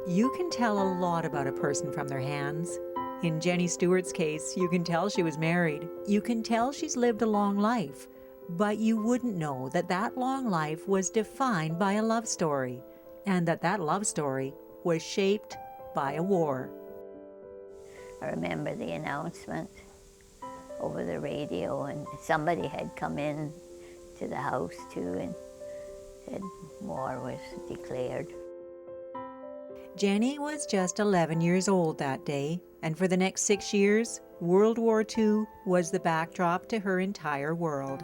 You can tell a lot about a person from their hands. In Jenny Stewart's case, you can tell she was married. You can tell she's lived a long life. But you wouldn't know that that long life was defined by a love story, and that that love story was shaped by a war. I remember the announcement over the radio, and somebody had come in to the house too and said war was declared. Jenny was just 11 years old that day, and for the next 6 years, World War II was the backdrop to her entire world.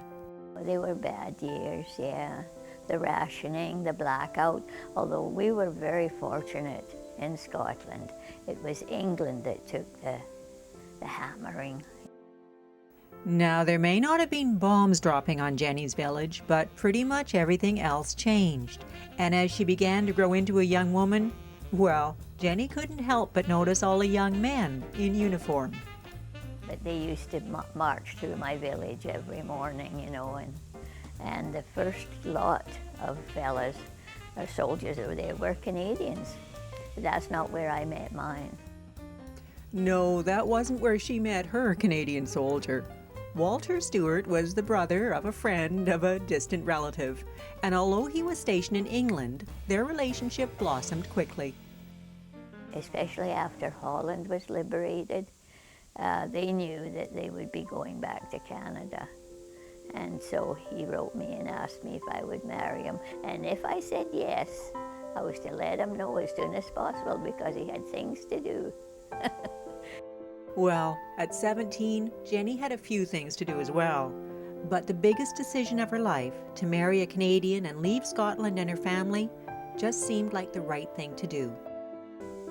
They were bad years, yeah. The rationing, the blackout, although we were very fortunate in Scotland. It was England that took the hammering. Now, there may not have been bombs dropping on Jenny's village, but pretty much everything else changed. And as she began to grow into a young woman, well, Jenny couldn't help but notice all the young men in uniform. But they used to march through my village every morning, you know, and the first lot of fellas or soldiers over there were Canadians. But that's not where I met mine. No, that wasn't where she met her Canadian soldier. Walter Stewart was the brother of a friend of a distant relative, and although he was stationed in England, their relationship blossomed quickly. Especially after Holland was liberated, they knew that they would be going back to Canada. And so he wrote me and asked me if I would marry him. And if I said yes, I was to let him know as soon as possible because he had things to do. Well, at 17, Jenny had a few things to do as well. But the biggest decision of her life, to marry a Canadian and leave Scotland and her family, just seemed like the right thing to do.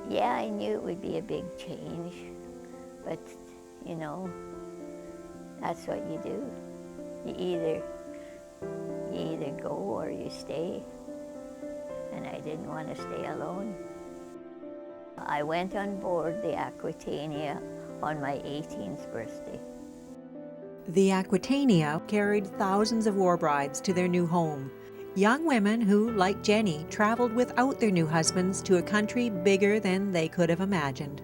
Yeah, I knew it would be a big change, but, you know, that's what you do. You either go or you stay, and I didn't want to stay alone. I went on board the Aquitania on my 18th birthday. The Aquitania carried thousands of war brides to their new home. Young women who, like Jenny, traveled without their new husbands to a country bigger than they could have imagined.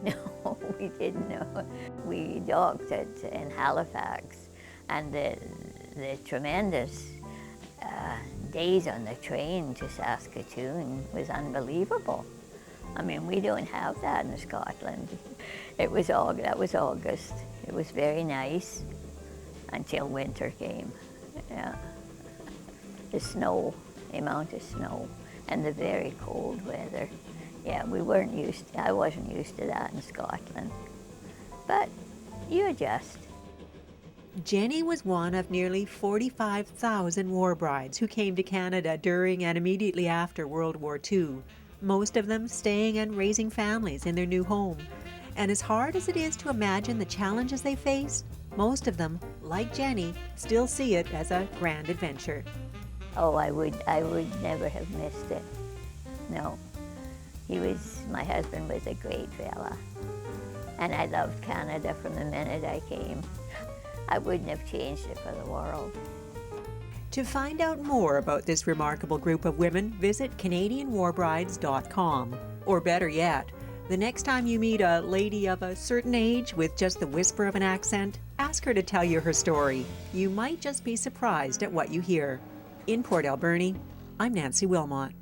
No, we didn't know. We docked in Halifax, and the tremendous days on the train to Saskatoon was unbelievable. I mean, we don't have that in Scotland. That was August. It was very nice until winter came. Yeah. The snow, the amount of snow, and the very cold weather. Yeah, I wasn't used to that in Scotland. But you adjust. Jenny was one of nearly 45,000 war brides who came to Canada during and immediately after World War II, most of them staying and raising families in their new home. And as hard as it is to imagine the challenges they faced, most of them, like Jenny, still see it as a grand adventure. Oh, I would never have missed it. No. My husband was a great fella. And I loved Canada from the minute I came. I wouldn't have changed it for the world. To find out more about this remarkable group of women, visit CanadianWarBrides.com. Or better yet, the next time you meet a lady of a certain age with just the whisper of an accent, ask her to tell you her story. You might just be surprised at what you hear. In Port Alberni, I'm Nancy Wilmot.